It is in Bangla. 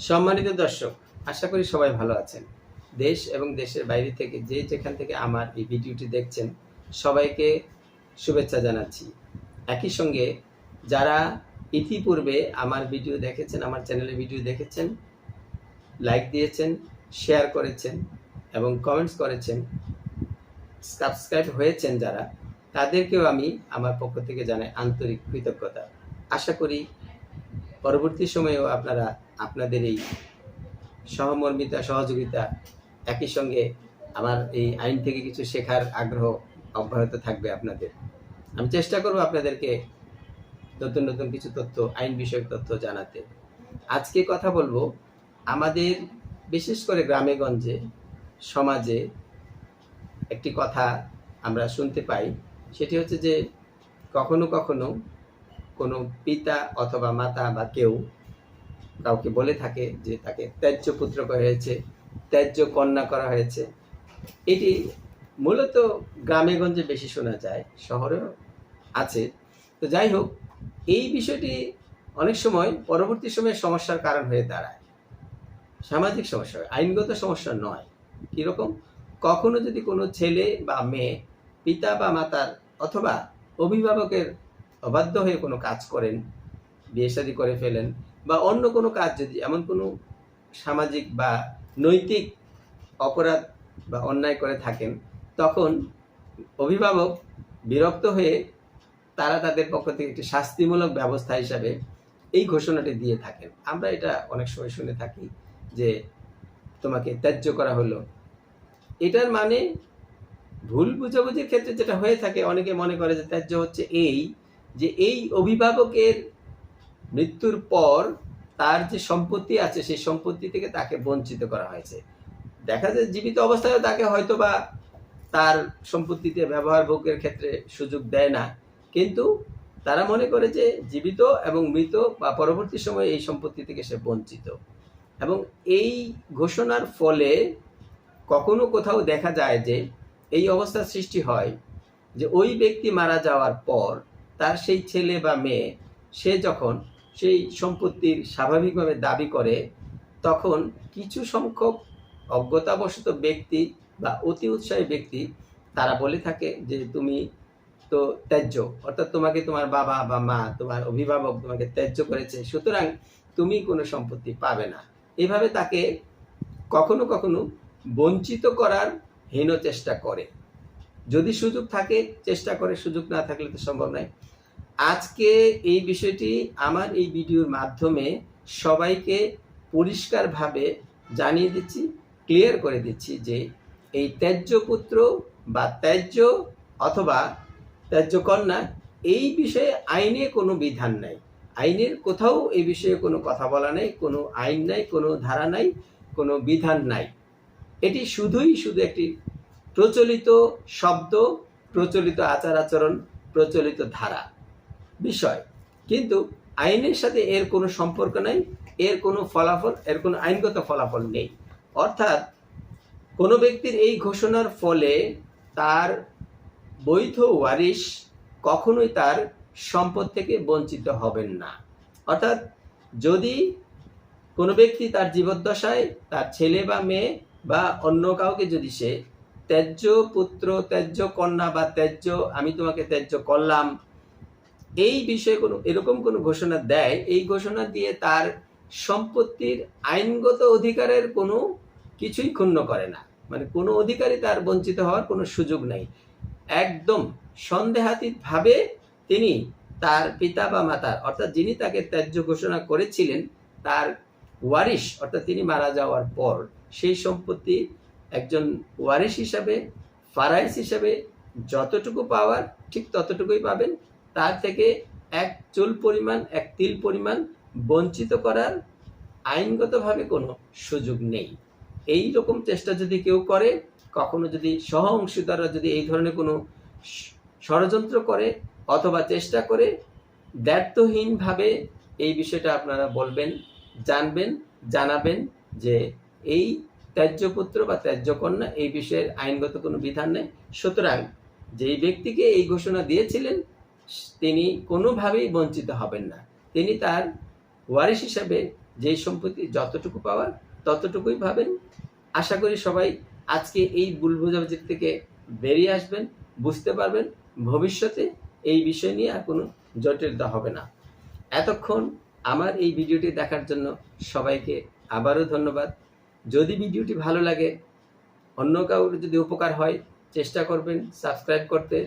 সম্মানিত দর্শক, আশা করি সবাই ভালো আছেন। দেশ এবং দেশের বাইরে থেকে যে যেখান থেকে আমার এই ভিডিওটি দেখছেন, সবাইকে শুভেচ্ছা জানাচ্ছি। একই সঙ্গে যারা ইতিপূর্বে আমার ভিডিও দেখেছেন, আমার চ্যানেলে ভিডিও দেখেছেন, লাইক দিয়েছেন, শেয়ার করেছেন এবং কমেন্টস করেছেন, সাবস্ক্রাইব হয়েছেন যারা, তাদেরকেও আমি আমার পক্ষ থেকে জানাই আন্তরিক কৃতজ্ঞতা। আশা করি পরবর্তী সময়েও আপনারা আপনাদের এই সহমর্মিতা, সহযোগিতা, একই সঙ্গে আমার এই আইন থেকে কিছু শেখার আগ্রহ অব্যাহত থাকবে আপনাদের। আমি চেষ্টা করব আপনাদেরকে নতুন নতুন কিছু তথ্য, আইন বিষয়ক তথ্য জানাতে। আজকে কথা বলবো আমাদের বিশেষ করে গ্রামে গঞ্জে, সমাজে একটি কথা আমরা শুনতে পাই, সেটি হচ্ছে যে কখনো কখনো কোনো পিতা অথবা মাতা বা কেউ কাউকে বলে থাকে যে তাকে ত্যায্য পুত্র করা হয়েছে, ত্যায্য কন্যা করা হয়েছে। এটি মূলত গ্রামে গঞ্জে বেশি শোনা যায়, শহরেও আছে। তো যাই হোক, এই বিষয়টি অনেক সময় পরবর্তী সময়ে সমস্যার কারণ হয়ে দাঁড়ায়। সামাজিক সমস্যা, আইনগত সমস্যা নয়। কীরকম? কখনো যদি কোনো ছেলে বা মেয়ে পিতা বা মাতার অথবা অভিভাবকের অবাধ্য হয়ে কোনো কাজ করেন, বিয়ে শাদী করে ফেলেন, বা অন্য কোনো কাজ, যদি এমন কোনো সামাজিক বা নৈতিক অপরাধ বা অন্যায় করে থাকেন, তখন অভিভাবক বিরক্ত হয়ে তারা তাদের পক্ষ থেকে একটি শাস্তিমূলক ব্যবস্থা হিসাবে এই ঘোষণাটি দিয়ে থাকেন। আমরা এটা অনেক সময় শুনে থাকি যে তোমাকে ত্যায্য করা হলো। এটার মানে ভুল বুঝাবুঝির ক্ষেত্রে যেটা হয়ে থাকে, অনেকে মনে করে যে ত্যায্য হচ্ছে এই যে এই অভিভাবকের মৃত্যুর পর তার যে সম্পত্তি আছে সেই সম্পত্তি থেকে তাকে বঞ্চিত করা হয়েছে। দেখা যায় জীবিত অবস্থায় তাকে হয়তো বা তার সম্পত্তিতে ব্যবহার ভোগের ক্ষেত্রে সুযোগ দেয় না, কিন্তু তারা মনে করে যে জীবিত এবং মৃত বা পরবর্তী সময়ে এই সম্পত্তি থেকে সে বঞ্চিত। এবং এই ঘোষণার ফলে কখনো কোথাও দেখা যায় যে এই অবস্থার সৃষ্টি হয় যে ওই ব্যক্তি মারা যাওয়ার পর তার সেই ছেলে বা মেয়ে, সে যখন সেই সম্পত্তির স্বাভাবিকভাবে দাবি করে, তখন কিছু সংখ্যক অজ্ঞতাবশত ব্যক্তি বা অতি উৎসাহী ব্যক্তি তারা বলে থাকে যে তুমি তো ত্যায্য, অর্থাৎ তোমাকে তোমার বাবা বা মা, তোমার অভিভাবক তোমাকে ত্যায্য করেছে, সুতরাং তুমি কোনো সম্পত্তি পাবে না। এভাবে তাকে কখনো কখনো বঞ্চিত করার হীন চেষ্টা করে। যদি সুযোগ থাকে চেষ্টা করে, সুযোগ না থাকলে তো সম্ভব নয়। আজকে এই বিষয়টি আমার এই ভিডিওর মাধ্যমে সবাইকে পরিষ্কারভাবে জানিয়ে দিচ্ছি, ক্লিয়ার করে দিচ্ছি যে এই ত্যায্য পুত্র বা ত্যায্য অথবা ত্যায্য কন্যা, এই বিষয়ে আইনে কোনো বিধান নাই। আইনের কোথাও এই বিষয়ে কোনো কথা বলা নেই, কোনো আইন নাই, কোনো ধারা নাই, কোনো বিধান নাই। এটি শুধু একটি প্রচলিত শব্দ, প্রচলিত আচার আচরণ, প্রচলিত ধারা বিষয়, কিন্তু আইনের সাথে এর কোনো সম্পর্ক নাই, এর কোনো ফলাফল, এর কোনো আইনগত ফলাফল নেই। অর্থাৎ কোনো ব্যক্তির এই ঘোষণার ফলে তার বৈধ ওয়ারিশ কখনোই তার সম্পদ থেকে বঞ্চিত হবেন না। অর্থাৎ যদি কোনো ব্যক্তি তার জীবদ্দশায় তার ছেলে বা মেয়ে বা অন্য কাউকে যদি সে ত্যায্য পুত্র, ত্যায্য কন্যা বা ত্যায্য, আমি তোমাকে ত্যায্য করলাম, এই বিষয়ে কোনো এরকম কোনো ঘোষণা দেয়, এই ঘোষণা দিয়ে তার সম্পত্তির আইনগত অধিকারের কোনো কিছুই ক্ষুণ্ণ করে না। মানে কোনো অধিকারই তার বঞ্চিত হওয়ার কোনো সুযোগ নাই। একদম সন্দেহাতীতভাবে তিনি তার পিতা বা মাতার, অর্থাৎ যিনি তাকে ত্যায্য ঘোষণা করেছিলেন, তার ওয়ারিশ, অর্থাৎ তিনি মারা যাওয়ার পর সেই সম্পত্তি একজন ওয়ারিশ হিসাবে, ফারাইস হিসাবে যতটুকু পাওয়ার ঠিক ততটুকুই পাবেন। তার থেকে এক চুল পরিমাণ, এক তিল পরিমাণ বঞ্চিত করার আইনগতভাবে কোনো সুযোগ নেই। এই রকম চেষ্টা যদি কেউ করে, কখনো যদি সহ অংশীদাররা যদি এই ধরনের কোনো ষড়যন্ত্র করে অথবা চেষ্টা করে, দ্ব্যর্থহীনভাবে এই বিষয়টা আপনারা বলবেন, জানবেন, জানাবেন যে এই ত্যায্য পুত্র বা ত্যায্য কন্যা, এই বিষয়ের আইনগত কোনো বিধান নেই। সুতরাং যেই ব্যক্তিকে এই ঘোষণা দিয়েছিলেন তিনি কোনোভাবেই বঞ্চিত হবেন না। তিনি তার ওয়ারিশ হিসাবে যেই সম্পত্তি যতটুকু পাওয়ার ততটুকুই পাবেন। আশা করি সবাই আজকে এই ভুল বোঝাবুঝি থেকে বেরিয়ে আসবেন, বুঝতে পারবেন ভবিষ্যতে এই বিষয় নিয়ে আর কোনো জটিলতা হবে না। এতক্ষণ আমার এই ভিডিওটি দেখার জন্য সবাইকে আবারও ধন্যবাদ। যদি ভিডিওটি ভালো লাগে, অন্য কাউর যদি উপকার হয়, চেষ্টা করবেন সাবস্ক্রাইব করতে।